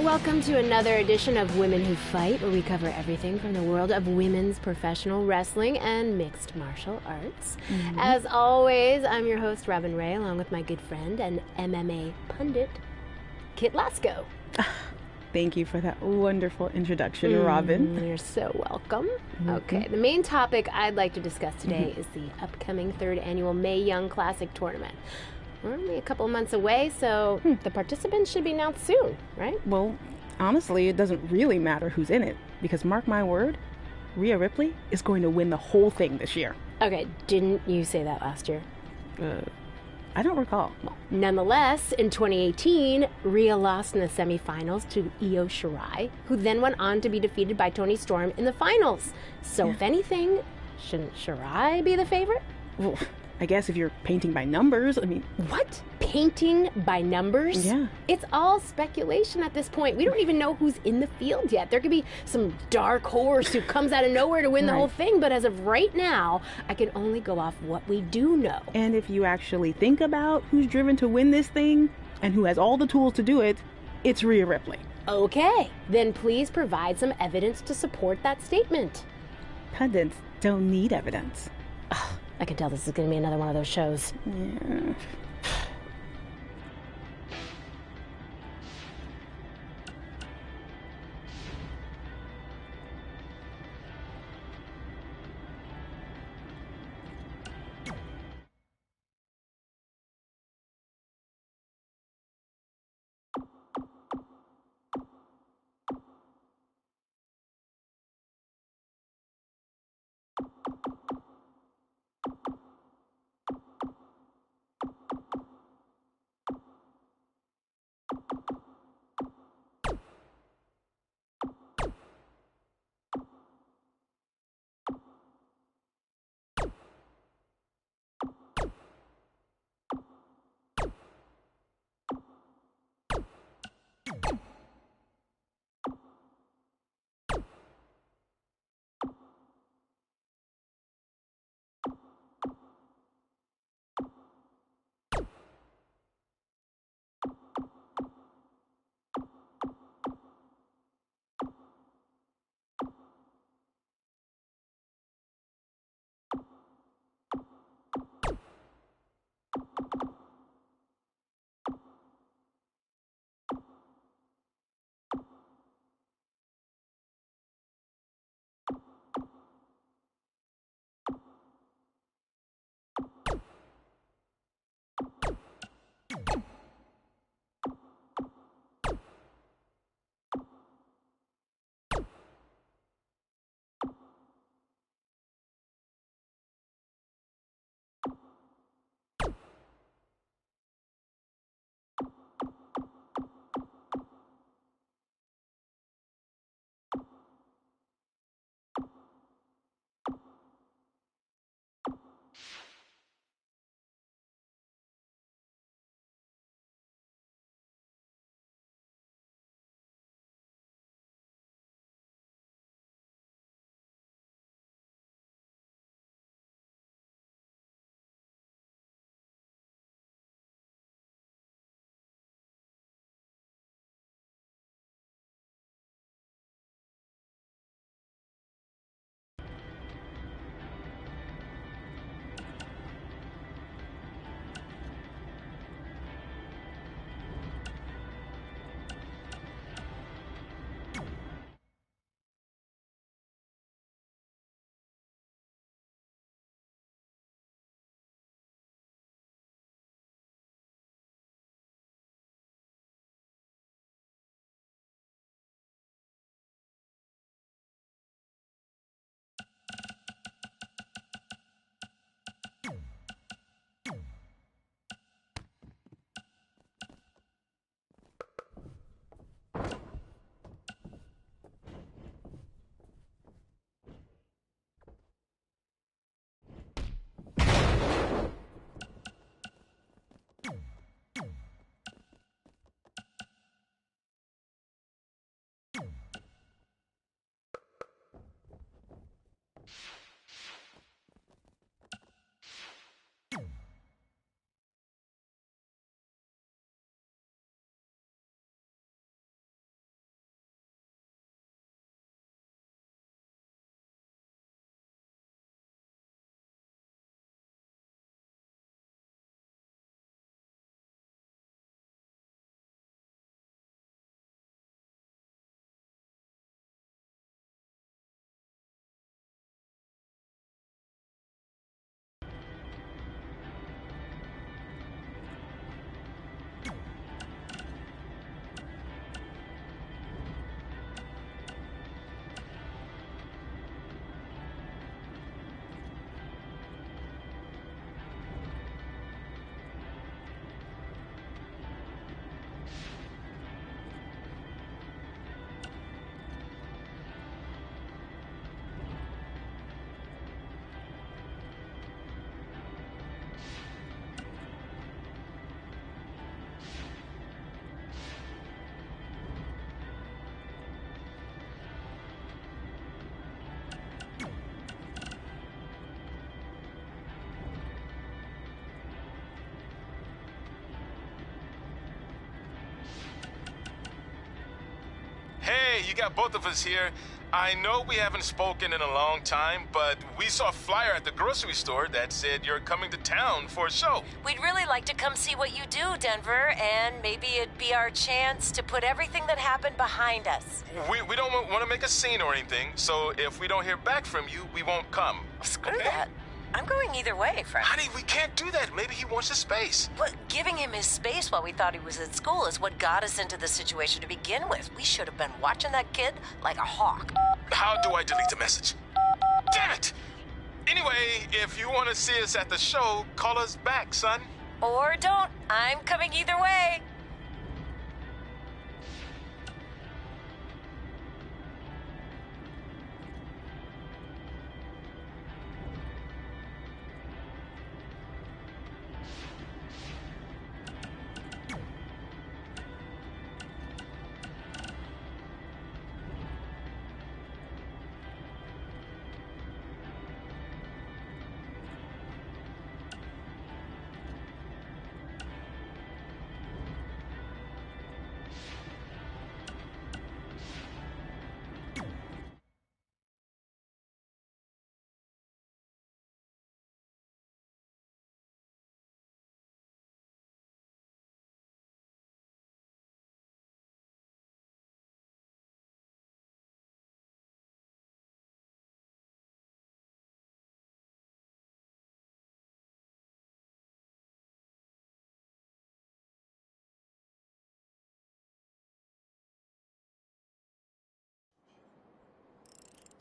Welcome to another edition of Women Who Fight, where we cover everything from the world of women's professional wrestling and mixed martial arts. As always, I'm your host, Robin Ray, along with my good friend and MMA pundit, Kit Lasko. Thank you for that wonderful introduction, Robin. You're so welcome. Okay, the main topic I'd like to discuss today is the upcoming third annual Mae Young Classic tournament. We're only a couple months away, so the participants should be announced soon, right? Well, honestly, it doesn't really matter who's in it, because mark my word, Rhea Ripley is going to win the whole thing this year. Okay, didn't you say that last year? I don't recall. Nonetheless, in 2018, Rhea lost in the semifinals to Io Shirai, who then went on to be defeated by Toni Storm in the finals. So if anything, shouldn't Shirai be the favorite? Well, I guess if you're painting by numbers, I mean... What? Painting by numbers? Yeah. It's all speculation at this point. We don't even know who's in the field yet. There could be some dark horse who comes out of nowhere to win the whole thing, but as of right now, I can only go off what we do know. And if you actually think about who's driven to win this thing, and who has all the tools to do it, it's Rhea Ripley. Okay, then please provide some evidence to support that statement. Pundits don't need evidence. I can tell this is going to be another one of those shows. Yeah. Hey, you got both of us here. I know we haven't spoken in a long time, but we saw a flyer at the grocery store that said you're coming to town for a show. We'd really like to come see what you do, Denver, and maybe it'd be our chance to put everything that happened behind us. We don't want to make a scene or anything, so if we don't hear back from you, we won't come. Screw that. I'm going either way, Frank. Honey, we can't do that. Maybe he wants his space. But giving him his space while we thought he was at school is what got us into the situation to begin with. We should have been watching that kid like a hawk. How do I delete the message? Damn it! Anyway, if you want to see us at the show, call us back, son. Or don't. I'm coming either way.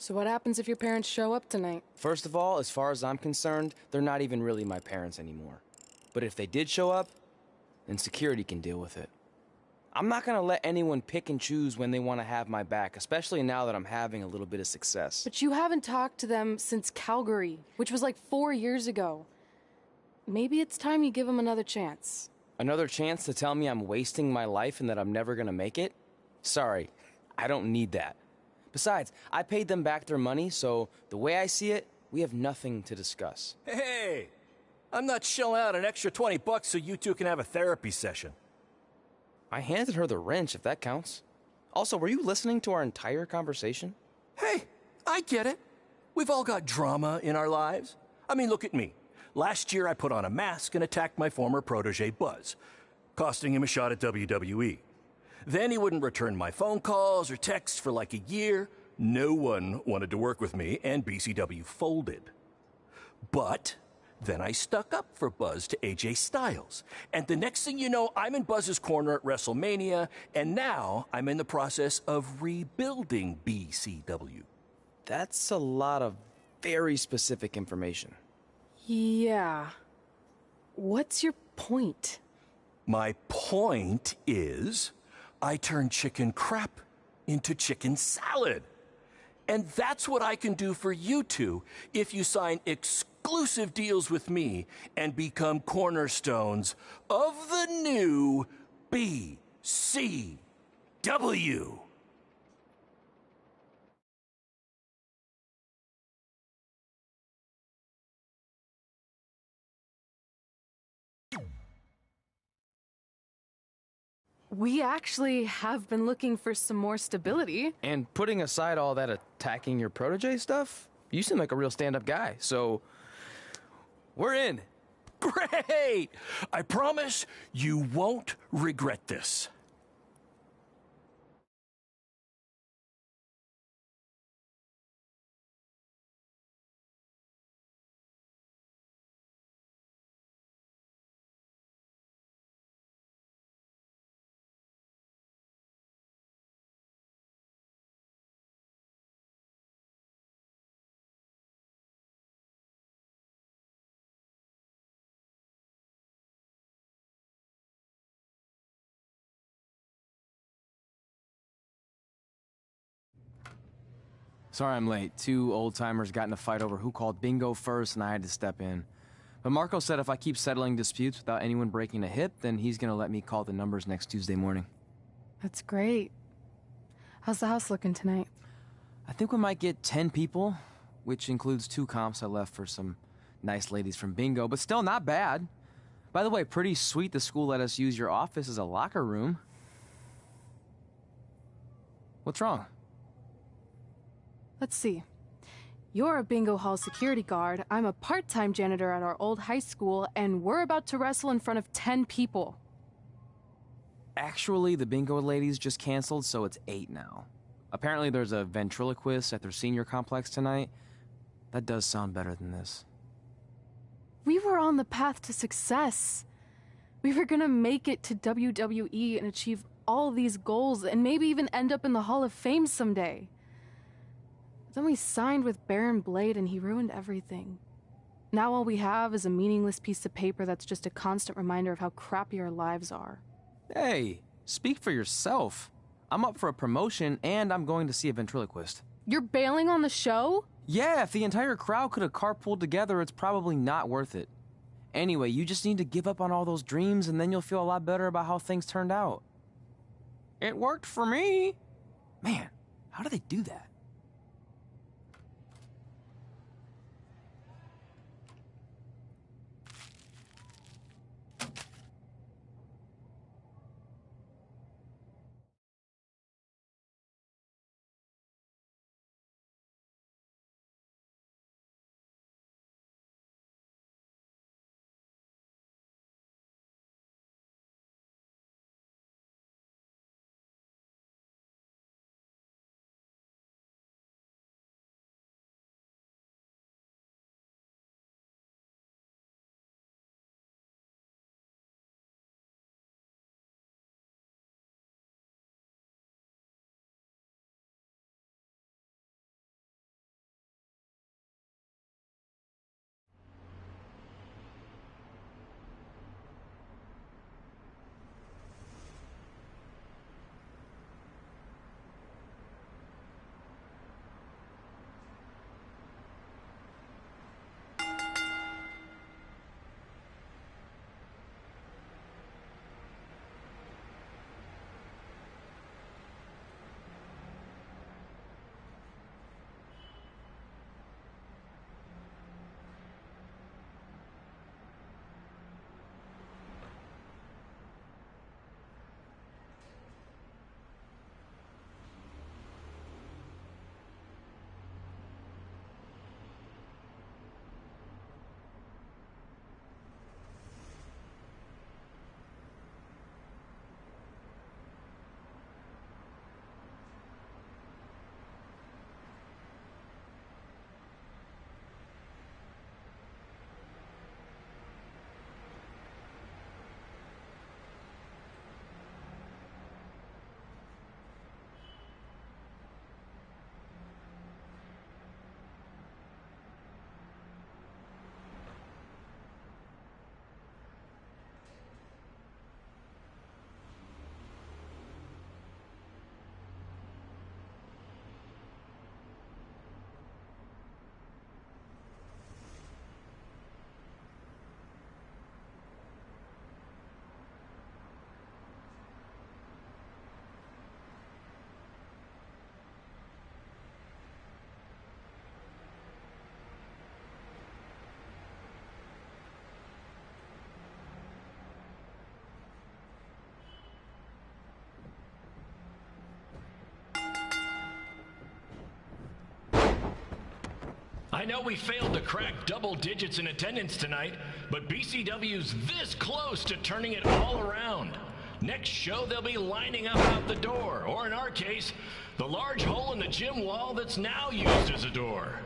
So what happens if your parents show up tonight? First of all, as far as I'm concerned, they're not even really my parents anymore. But if they did show up, then security can deal with it. I'm not gonna let anyone pick and choose when they want to have my back, especially now that I'm having a little bit of success. But you haven't talked to them since Calgary, which was like 4 years ago. Maybe it's time you give them another chance. Another chance to tell me I'm wasting my life and that I'm never gonna make it? Sorry, I don't need that. Besides, I paid them back their money, so the way I see it, we have nothing to discuss. Hey, I'm not shelling out an extra $20 so you two can have a therapy session. I handed her the wrench, if that counts. Also, were you listening to our entire conversation? Hey, I get it. We've all got drama in our lives. I mean, look at me. Last year I put on a mask and attacked my former protege Buzz, costing him a shot at WWE. Then he wouldn't return my phone calls or texts for like a year. No one wanted to work with me, and BCW folded. But then I stuck up for Buzz to AJ Styles. And the next thing you know, I'm in Buzz's corner at WrestleMania, and now I'm in the process of rebuilding BCW. That's a lot of very specific information. Yeah. What's your point? My point is, I turned chicken crap into chicken salad. And that's what I can do for you two if you sign exclusive deals with me and become cornerstones of the new BCW. We actually have been looking for some more stability. And putting aside all that attacking your protege stuff, you seem like a real stand-up guy, so we're in. Great! I promise you won't regret this. Sorry I'm late. Two old-timers got in a fight over who called bingo first, and I had to step in. But Marco said if I keep settling disputes without anyone breaking a hip, then he's gonna let me call the numbers next Tuesday morning. That's great. How's the house looking tonight? I think we might get 10 people, which includes 2 comps I left for some nice ladies from bingo, but still not bad. By the way, pretty sweet the school let us use your office as a locker room. What's wrong? Let's see. You're a bingo hall security guard, I'm a part-time janitor at our old high school, and we're about to wrestle in front of 10 people. Actually, the bingo ladies just canceled, so it's 8 now. Apparently there's a ventriloquist at their senior complex tonight. That does sound better than this. We were on the path to success. We were gonna make it to WWE and achieve all these goals and maybe even end up in the Hall of Fame someday. Then we signed with Baron Blade and he ruined everything. Now all we have is a meaningless piece of paper that's just a constant reminder of how crappy our lives are. Hey, speak for yourself. I'm up for a promotion and I'm going to see a ventriloquist. You're bailing on the show? Yeah, if the entire crowd could have carpooled together, it's probably not worth it. Anyway, you just need to give up on all those dreams and then you'll feel a lot better about how things turned out. It worked for me. Man, how do they do that? I know we failed to crack double digits in attendance tonight, but BCW's this close to turning it all around. Next show, they'll be lining up out the door, or in our case, the large hole in the gym wall that's now used as a door.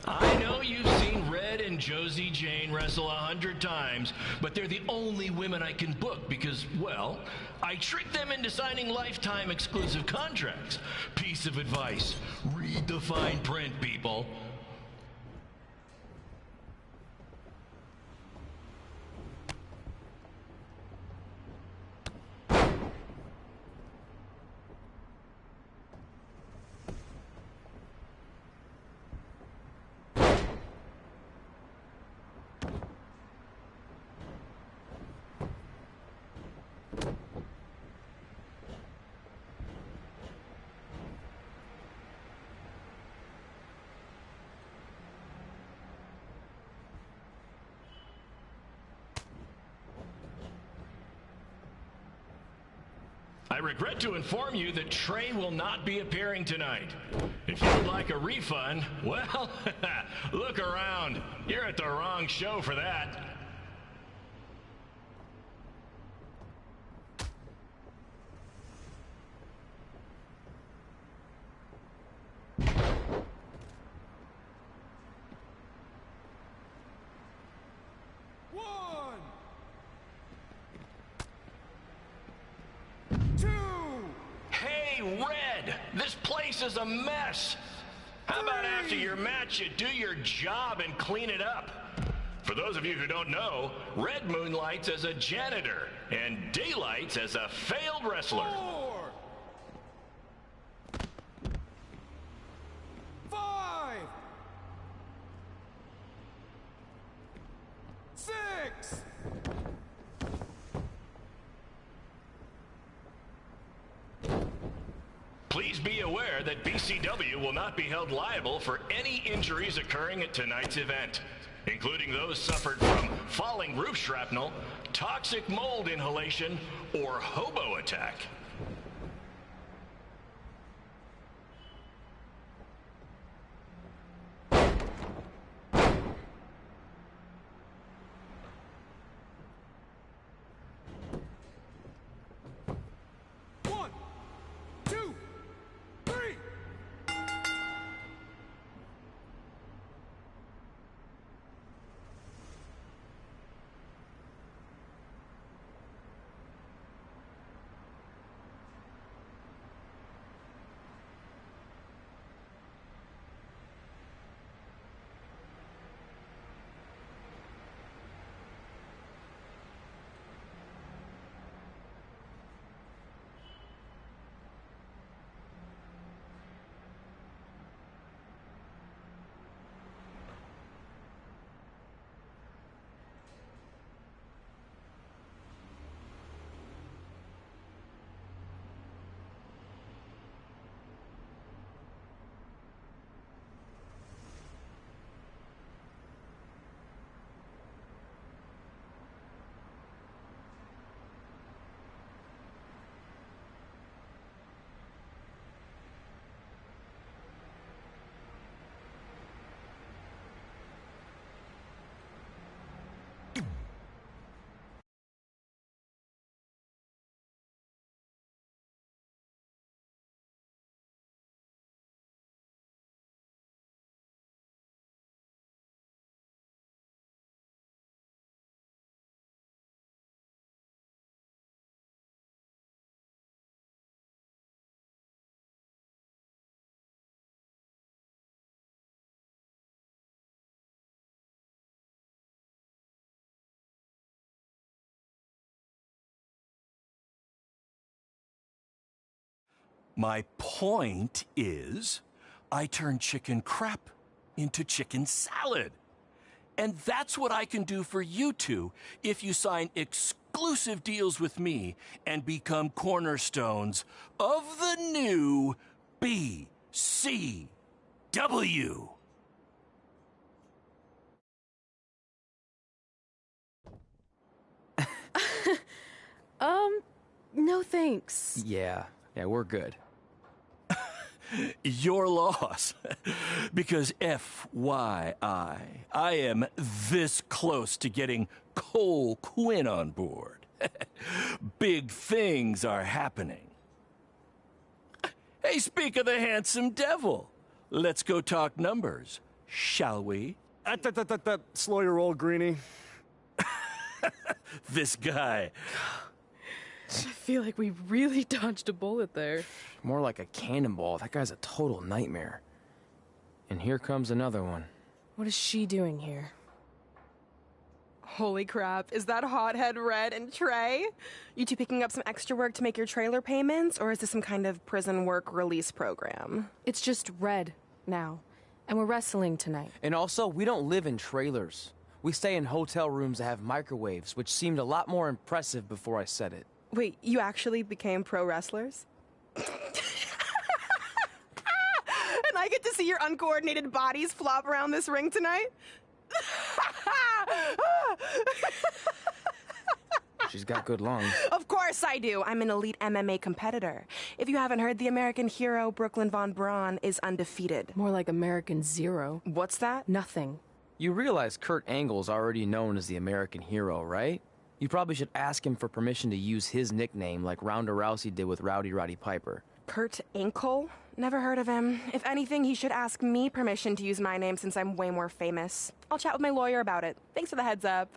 I know you've seen Red and Josie Jane wrestle 100 times, but they're the only women I can book because, well, I tricked them into signing lifetime exclusive contracts. Piece of advice: read the fine print, people. I regret to inform you that Trey will not be appearing tonight. If you would like a refund, well, look around. You're at the wrong show for that. Red, this place is a mess. How about after your match you do your job and clean it up? For those of you who don't know, Red moonlights as a janitor and daylights as a failed wrestler. 4, 5, 6. Please be aware that BCW will not be held liable for any injuries occurring at tonight's event, including those suffered from falling roof shrapnel, toxic mold inhalation, or hobo attack. My point is, I turn chicken crap into chicken salad. And that's what I can do for you two if you sign exclusive deals with me and become cornerstones of the new BCW. No thanks. Yeah, we're good. Your loss. Because FYI, I am this close to getting Cole Quinn on board. Big things are happening. Hey, speak of the handsome devil. Let's go talk numbers, shall we? Slow your roll, Greenie. This guy. I feel like we really dodged a bullet there. More like a cannonball. That guy's a total nightmare. And here comes another one. What is she doing here? Holy crap, is that hothead Red and Trey? You two picking up some extra work to make your trailer payments, or is this some kind of prison work release program? It's just Red now, and we're wrestling tonight. And also, we don't live in trailers. We stay in hotel rooms that have microwaves, which seemed a lot more impressive before I said it. Wait, you actually became pro wrestlers? And I get to see your uncoordinated bodies flop around this ring tonight? She's got good lungs. Of course course I do. I'm an elite MMA competitor. If you haven't heard, the American hero, Brooklyn Von Braun, is undefeated. More like American Zero. What's that? Nothing. You realize Kurt Angle's already known as the American hero, right? You probably should ask him for permission to use his nickname like Ronda Rousey did with Rowdy Roddy Piper. Kurt Angle? Never heard of him. If anything, he should ask me permission to use my name since I'm way more famous. I'll chat with my lawyer about it. Thanks for the heads up.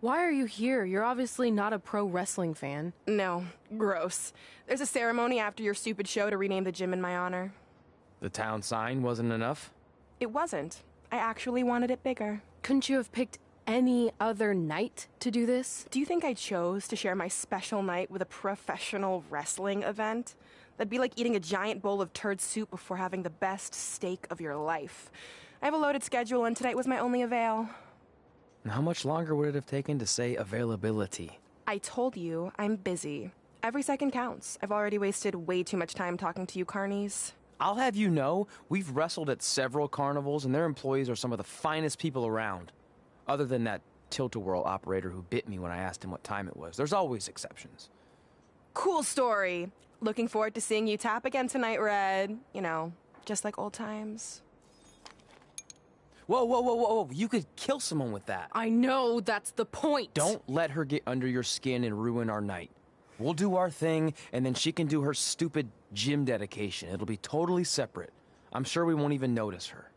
Why are you here? You're obviously not a pro wrestling fan. No, gross. There's a ceremony after your stupid show to rename the gym in my honor. The town sign wasn't enough? It wasn't. I actually wanted it bigger. Couldn't you have picked any other night to do this? Do you think I chose to share my special night with a professional wrestling event? That'd be like eating a giant bowl of turd soup before having the best steak of your life. I have a loaded schedule, and tonight was my only avail. How much longer would it have taken to say availability? I told you, I'm busy. Every second counts. I've already wasted way too much time talking to you carnies. I'll have you know, we've wrestled at several carnivals, and their employees are some of the finest people around. Other than that tilt-a-whirl operator who bit me when I asked him what time it was. There's always exceptions. Cool story. Looking forward to seeing you tap again tonight, Red. You know, just like old times. Whoa, whoa, whoa, whoa, whoa. You could kill someone with that. I know, that's the point. Don't let her get under your skin and ruin our night. We'll do our thing, and then she can do her stupid gym dedication. It'll be totally separate. I'm sure we won't even notice her.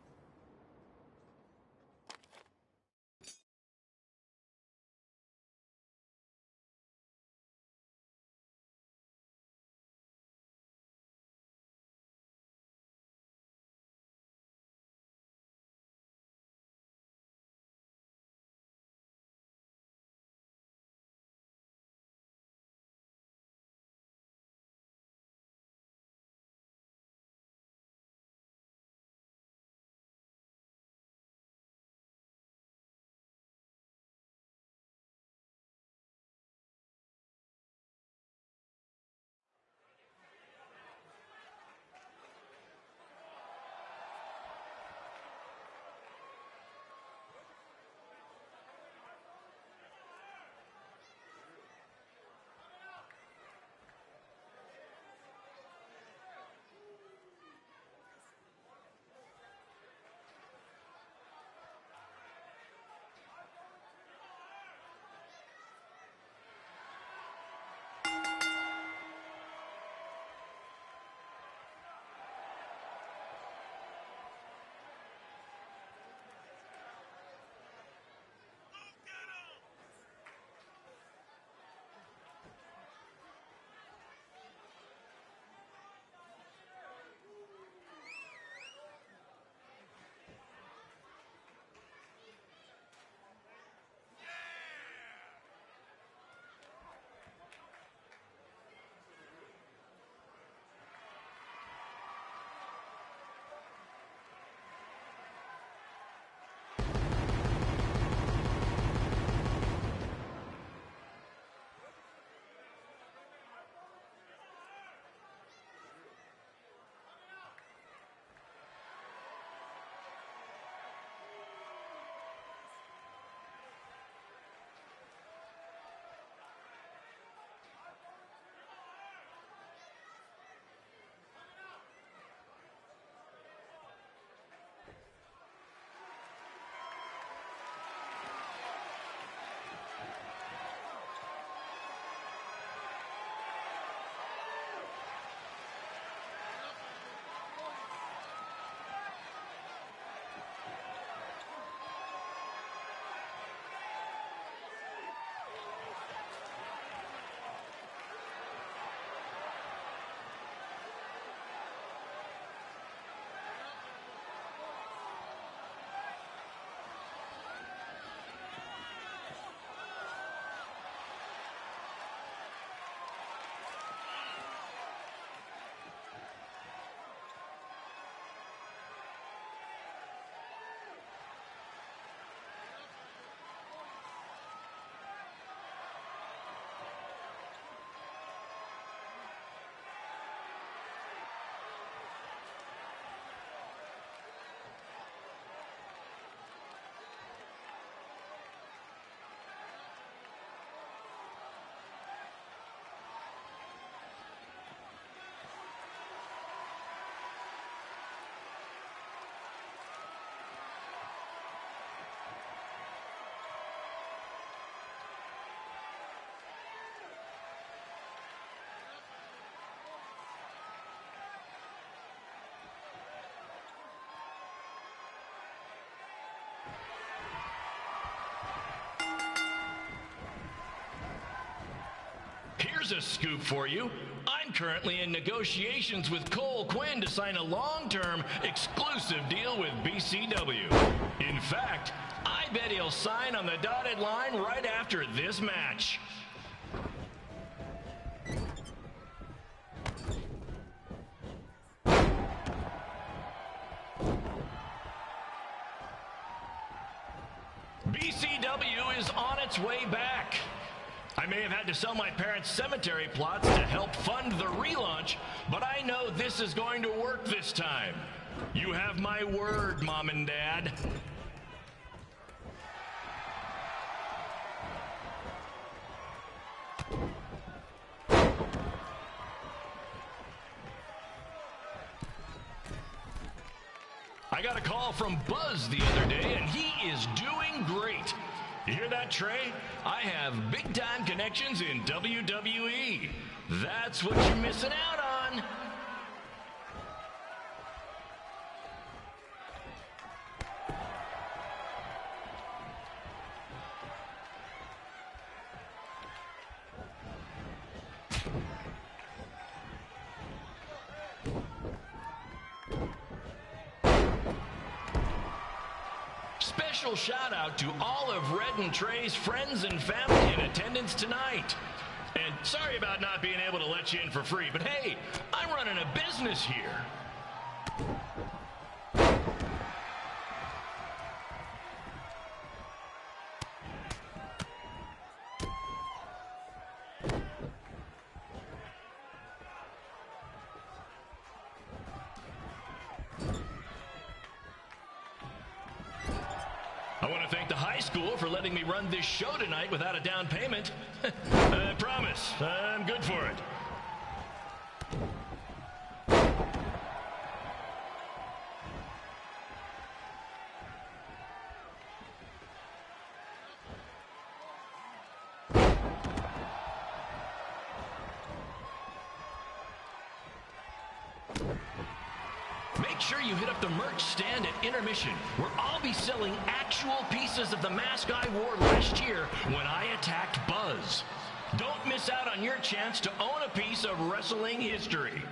here's a scoop for you. I'm currently in negotiations with Cole Quinn to sign a long-term, exclusive deal with BCW. In fact, I bet he'll sign on the dotted line right after this match. BCW is on its way back. I may have had to sell my parents' cemetery plots to help fund the relaunch, but I know this is going to work this time. You have my word, Mom and Dad. I got a call from Buzz the other day, and he is doing great. You hear that, Trey? I have big-time connections in WWE. That's what you're missing out on. Special shout out to all of Red and Trey's friends and family in attendance tonight. And sorry about not being able to let you in for free, but hey, I'm running a business here. I want to thank the high school for letting me run this show tonight without a down payment. I promise, I'm good for it. Make sure you hit up the merch stand at intermission, where I'll be selling actual pieces of the mask I wore last year when I attacked Buzz. Don't miss out on your chance to own a piece of wrestling history.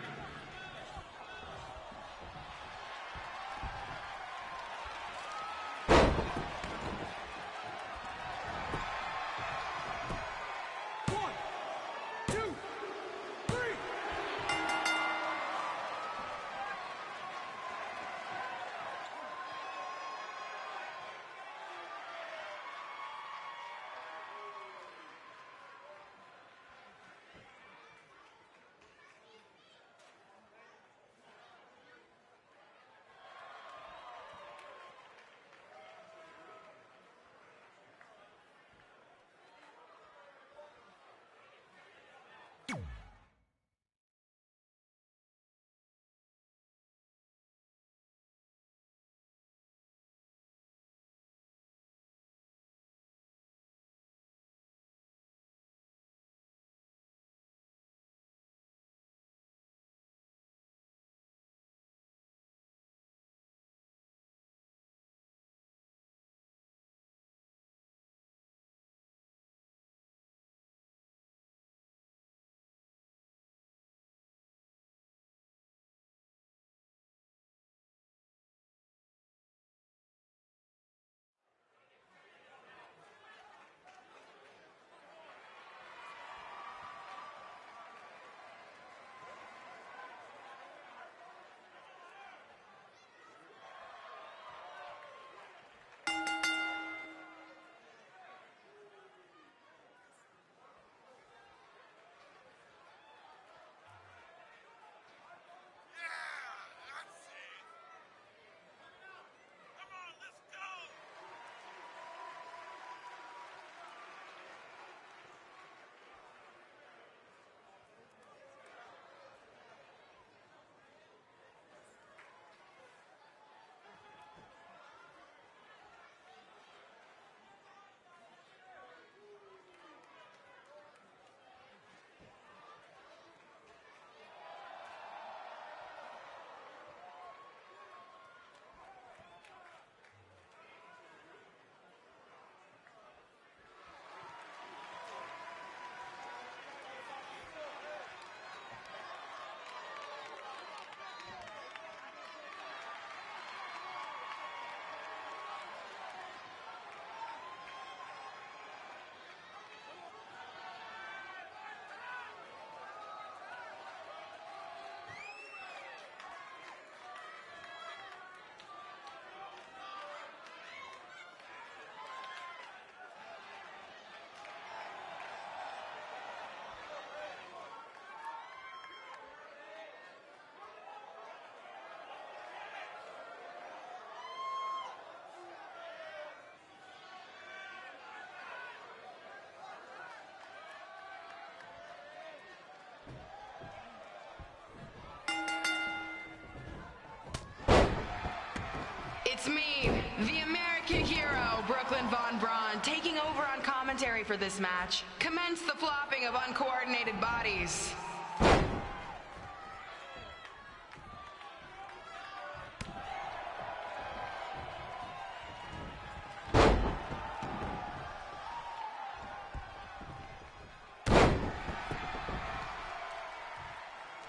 for this match. Commence the flopping of uncoordinated bodies.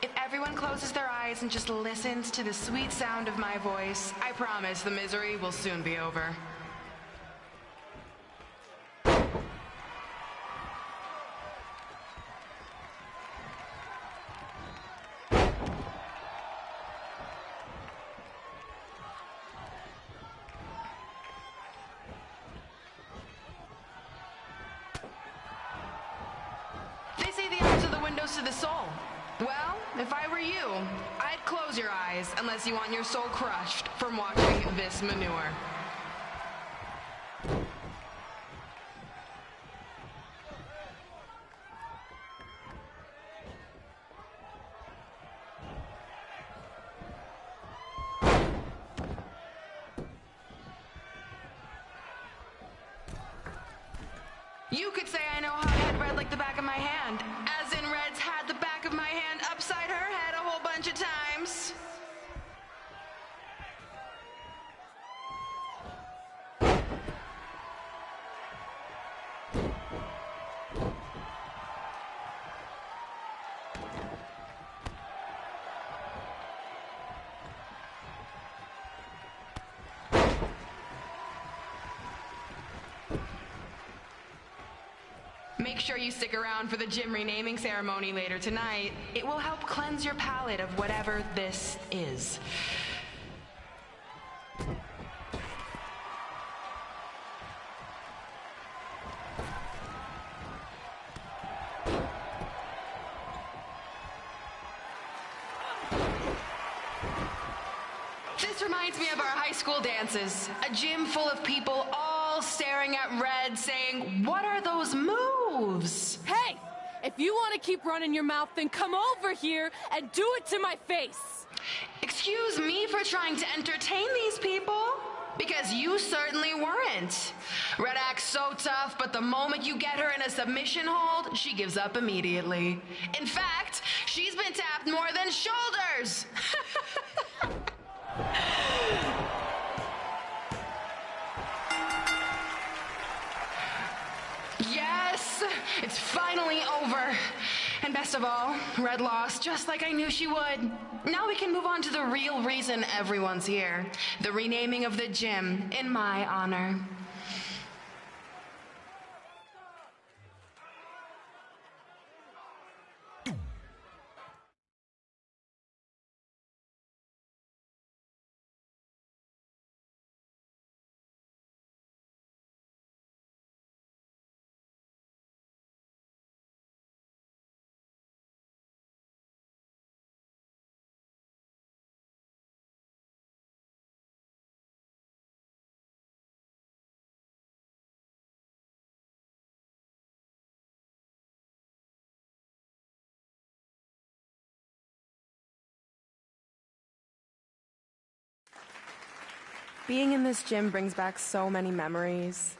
If everyone closes their eyes and just listens to the sweet sound of my voice, I promise the misery will soon be over. They say the eyes are the windows to the soul. Well, if I were you, I'd close your eyes unless you want your soul crushed from watching this manure. You could say I know how to head red like the back of my hand, as in Red's had the back of my hand upside her head a whole bunch of times. Make sure you stick around for the gym renaming ceremony later tonight. It will help cleanse your palate of whatever this is. This reminds me of our high school dances. A gym full of people all staring at Red saying, "What are those moves?" Hey! If you want to keep running your mouth, then come over here and do it to my face! Excuse me for trying to entertain these people? Because you certainly weren't. Red acts so tough, but the moment you get her in a submission hold, she gives up immediately. In fact, she's been tapped more than shoulders. Yes, it's finally over. And best of all, Red lost just like I knew she would. Now we can move on to the real reason everyone's here. The renaming of the gym in my honor. Being in this gym brings back so many memories.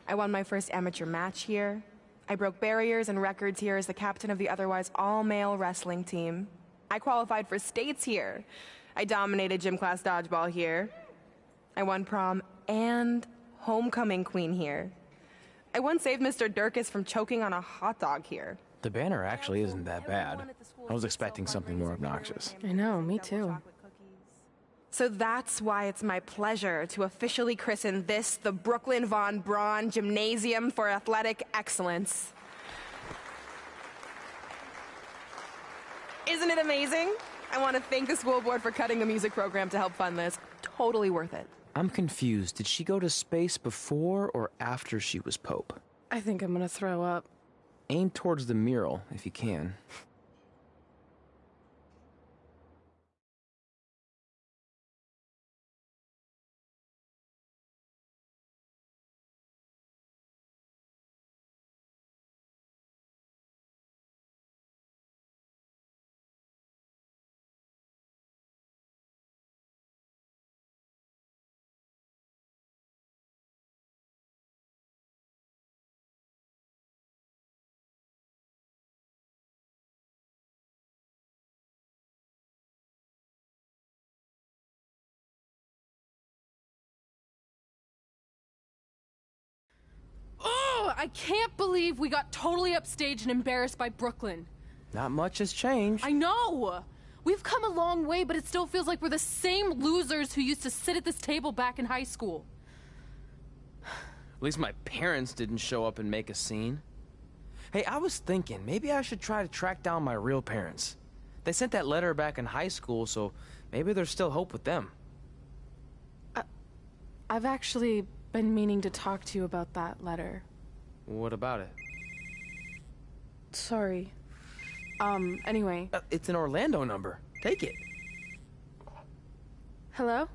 I won my first amateur match here. I broke barriers and records here as the captain of the otherwise all-male wrestling team. I qualified for states here. I dominated gym class dodgeball here. I won prom and homecoming queen here. I once saved Mr. Durkis from choking on a hot dog here. The banner actually isn't that bad. I was expecting something more obnoxious. I know, me too. So that's why it's my pleasure to officially christen this the Brooklyn Von Braun Gymnasium for Athletic Excellence. Isn't it amazing? I want to thank the school board for cutting the music program to help fund this. Totally worth it. I'm confused. Did she go to space before or after she was Pope? I think I'm gonna throw up. Aim towards the mural, if you can. Oh, I can't believe we got totally upstaged and embarrassed by Brooklyn. Not much has changed. I know! We've come a long way, but it still feels like we're the same losers who used to sit at this table back in high school. At least my parents didn't show up and make a scene. Hey, I was thinking, maybe I should try to track down my real parents. They sent that letter back in high school, so maybe there's still hope with them. I've actually been meaning to talk to you about that letter. What about it? Sorry. Anyway. It's an Orlando number. Take it. Hello?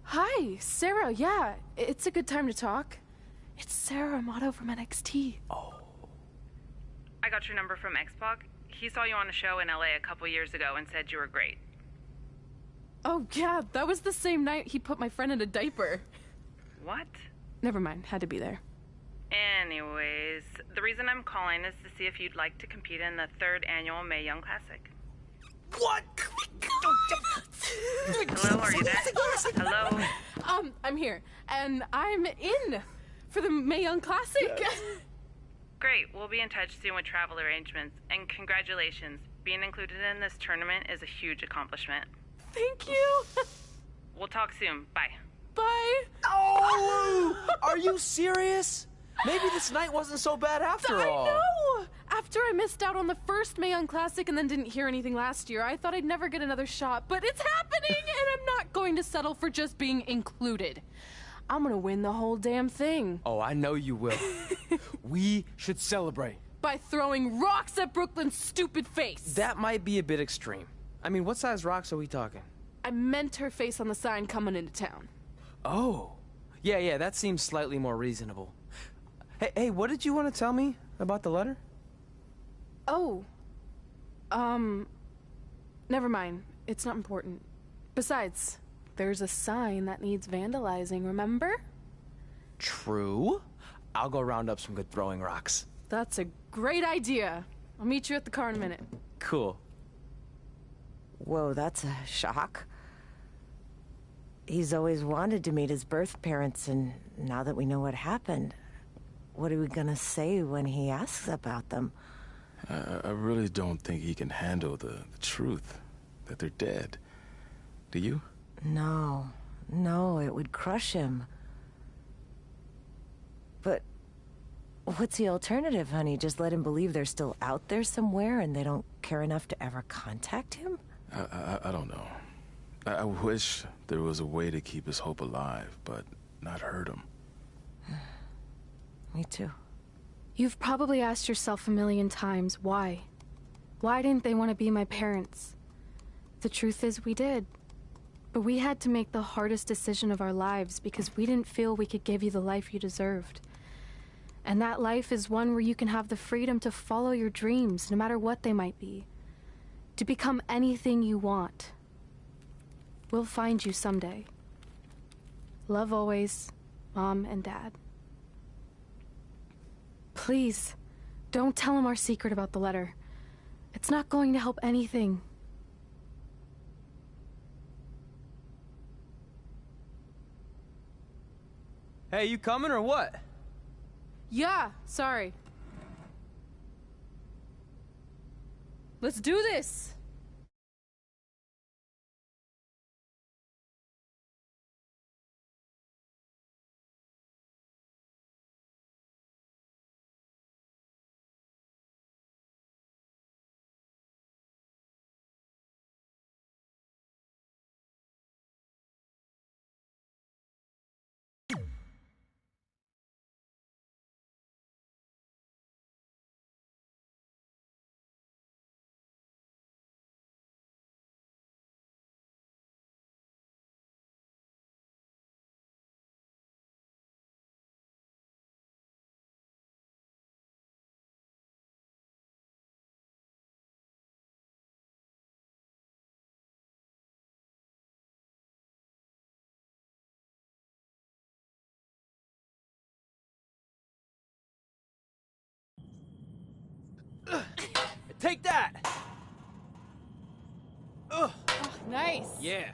Hi, Sarah. Yeah, it's a good time to talk. It's Sarah Amato from NXT. Oh. I got your number from X-Pac. He saw you on a show in LA a couple years ago and said you were great. Oh, yeah, that was the same night he put my friend in a diaper. What? Never mind, had to be there. Anyways, the reason I'm calling is to see if you'd like to compete in the 3rd annual Mae Young Classic. What? Hello, are you there? Hello? I'm here, and I'm in for the Mae Young Classic. Great, we'll be in touch soon with travel arrangements, and congratulations. Being included in this tournament is a huge accomplishment. Thank you. We'll talk soon. Bye. Bye. Oh! Are you serious? Maybe this night wasn't so bad after all. I know! After I missed out on the first Mae Young Classic and then didn't hear anything last year, I thought I'd never get another shot, but it's happening, and I'm not going to settle for just being included. I'm gonna win the whole damn thing. Oh, I know you will. We should celebrate. By throwing rocks at Brooklyn's stupid face. That might be a bit extreme. I mean, what size rocks are we talking? I meant her face on the sign coming into town. Oh. Yeah, that seems slightly more reasonable. Hey, what did you want to tell me about the letter? Oh. Never mind. It's not important. Besides, there's a sign that needs vandalizing, remember? True. I'll go round up some good throwing rocks. That's a great idea. I'll meet you at the car in a minute. Cool. Whoa, that's a shock. He's always wanted to meet his birth parents, and now that we know what happened, what are we gonna say when he asks about them? I really don't think he can handle the truth, that they're dead. Do you? No, it would crush him. But what's the alternative, honey? Just let him believe they're still out there somewhere and they don't care enough to ever contact him? I don't know. I wish there was a way to keep his hope alive, but not hurt him. Me too. You've probably asked yourself a million times, why? Why didn't they want to be my parents? The truth is, we did. But we had to make the hardest decision of our lives because we didn't feel we could give you the life you deserved. And that life is one where you can have the freedom to follow your dreams, no matter what they might be. To become anything you want. We'll find you someday. Love always, Mom and Dad. Please, don't tell him our secret about the letter. It's not going to help anything. Hey, you coming or what? Yeah, sorry. Let's do this! Take that! Ugh. Oh, nice! Yeah.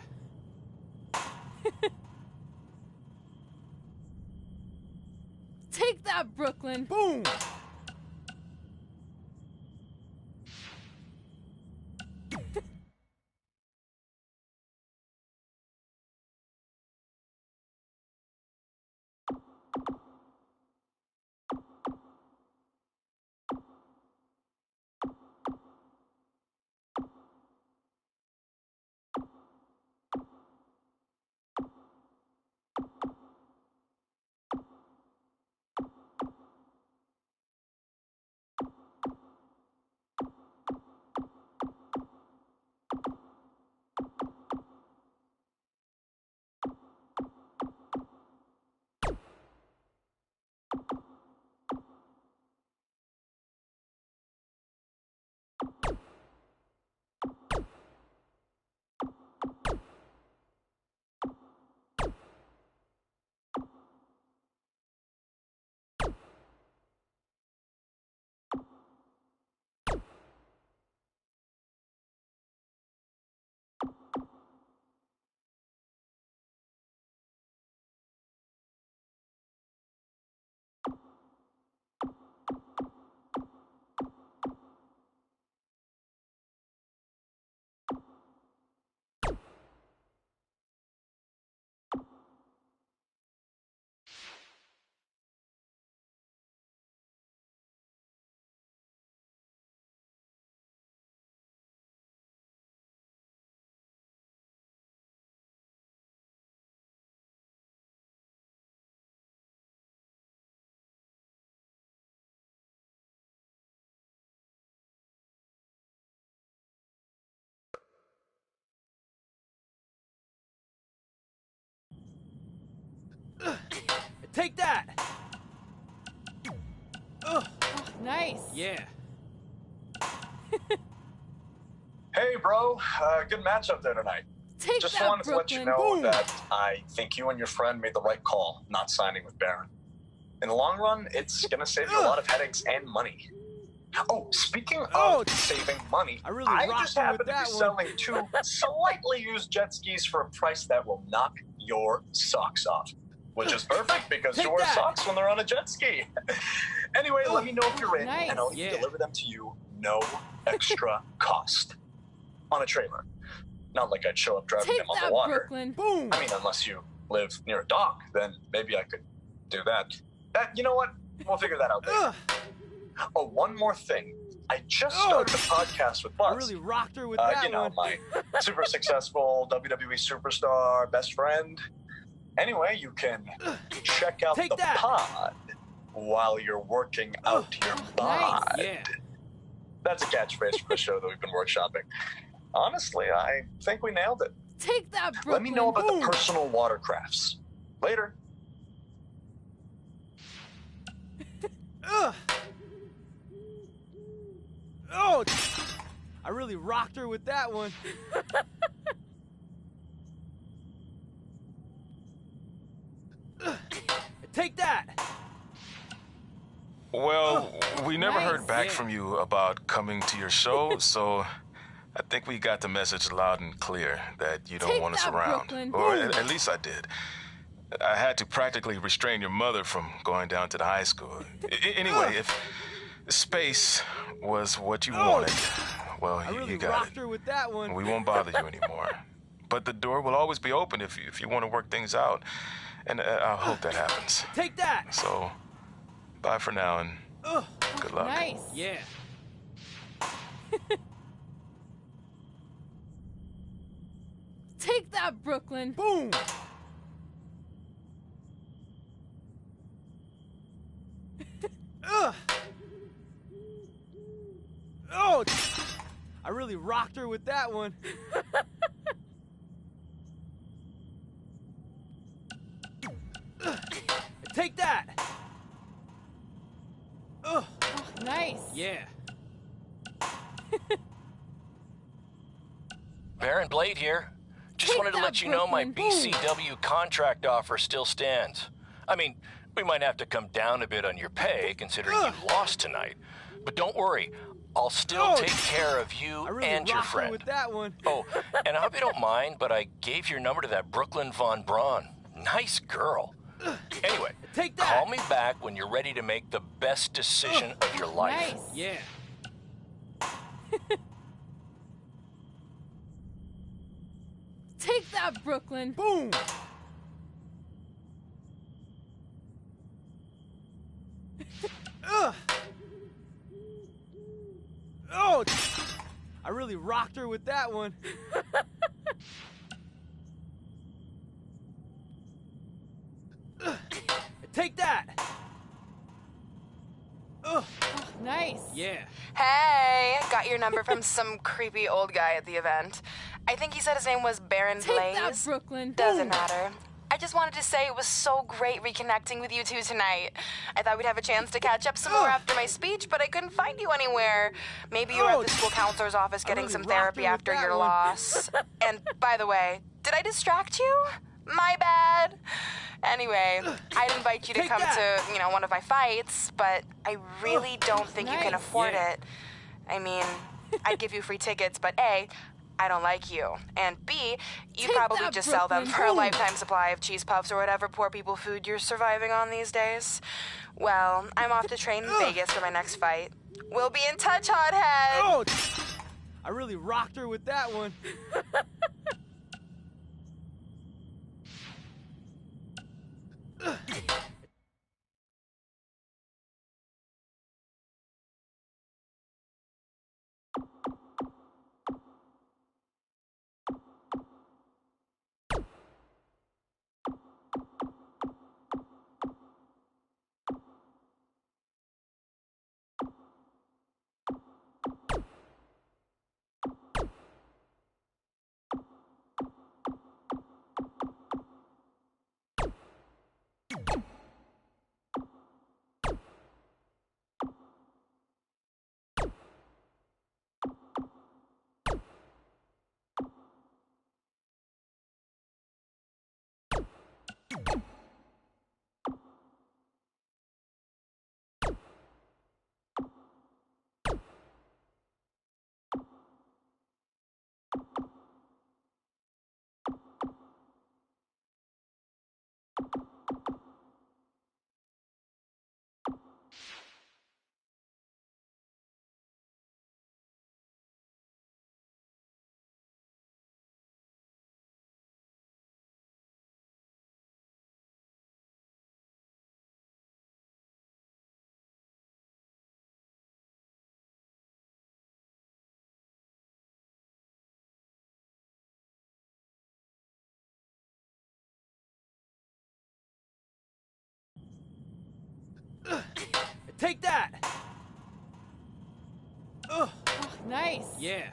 Take that, Brooklyn! Boom! Take that! Oh, nice. Yeah. Hey, bro. Good matchup there tonight. Take Just that, wanted to let you know Boom. that I think you and your friend made the right call not signing with Baron. In the long run, it's going to save you a lot of headaches and money. Oh, speaking of saving money, I just happen to be selling 2 slightly used jet skis for a price that will knock your socks off. Which is perfect because you wear socks when they're on a jet ski. Anyway, let me know if you're in, and I'll deliver them to you, no extra cost. On a trailer. Not like I'd show up driving them on the water. Brooklyn. Boom! I mean, unless you live near a dock, then maybe I could do that. You know what? We'll figure that out later. Oh, one more thing. I just started a podcast with Buzz. I really rocked her with that you know, one. my super successful WWE superstar best friend. Anyway, you can check out the pod while you're working out your bod. Nice. Yeah. That's a catchphrase for the show that we've been workshopping. Honestly, I think we nailed it. Take that, Brooklyn. Let me know about the personal watercrafts. Later. Oh! I really rocked her with that one. Take that! Well, we never heard back from you about coming to your show, so I think we got the message loud and clear that you don't want us around. Brooklyn. Or at least I did. I had to practically restrain your mother from going down to the high school. Anyway, if space was what you wanted, well, you got it. Her with that one. We won't bother you anymore. But the door will always be open if you want to work things out. And I hope that happens. Take that! So, bye for now and good luck. Nice. Yeah. Take that, Brooklyn. Boom! Oh! I really rocked her with that one. Take that! Oh, nice. Yeah. Baron Blade here. Just wanted to let you know my BCW contract offer still stands. I mean, we might have to come down a bit on your pay, considering you lost tonight. But don't worry, I'll still take care of you and your friend. With that one. Oh, and I hope you don't mind, but I gave your number to that Brooklyn Von Braun. Nice girl. Anyway, Take that! call me back when you're ready to make the best decision of your life. Nice. Yeah. Take that, Brooklyn. Boom! Ugh. Oh! I really rocked her with that one. Take that! Ugh. Oh, nice. Yeah. Hey, got your number from some creepy old guy at the event. I think he said his name was Baron Take Blaze. that, Brooklyn. Doesn't matter. I just wanted to say it was so great reconnecting with you two tonight. I thought we'd have a chance to catch up some more after my speech, but I couldn't find you anywhere. Maybe you were at the school counselor's office getting really some rocked therapy her with after that your one. loss. And by the way, did I distract you? My bad. Anyway, I'd invite you to Take come that. to, one of my fights, but I really don't think you can Nice. afford Yeah. it. I mean, I'd give you free tickets, but A, I don't like you. And B, you Take probably that, just sell them Brooklyn. for a Boom. lifetime supply of cheese puffs or whatever poor people food you're surviving on these days. Well, I'm off to train in Vegas for my next fight. We'll be in touch, hothead! Oh! I really rocked her with that one. Take that! Ugh. Oh, nice. Yeah.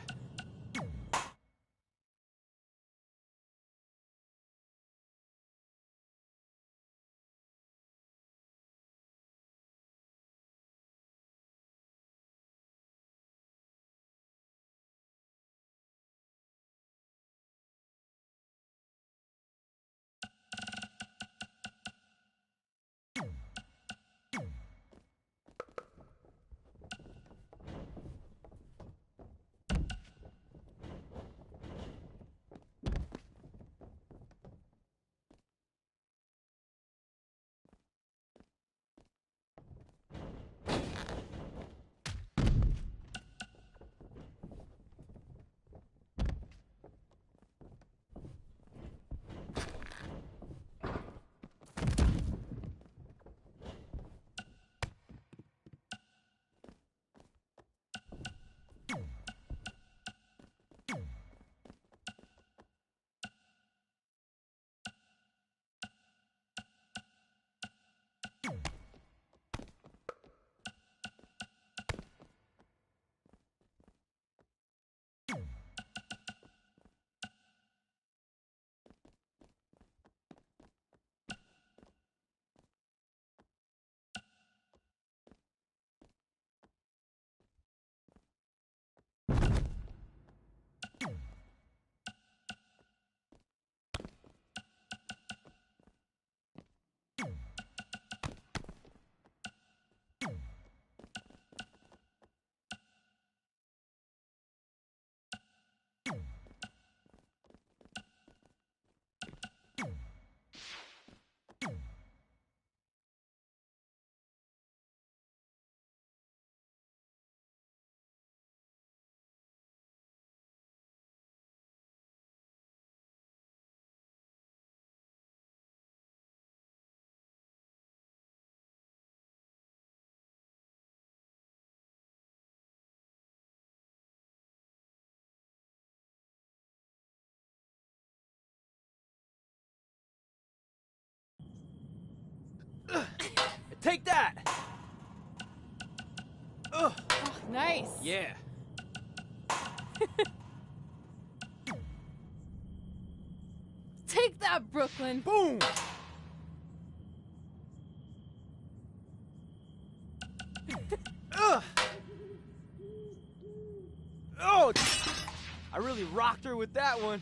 Take that! Oh, nice. Yeah. Take that, Brooklyn. Boom! Oh! I really rocked her with that one.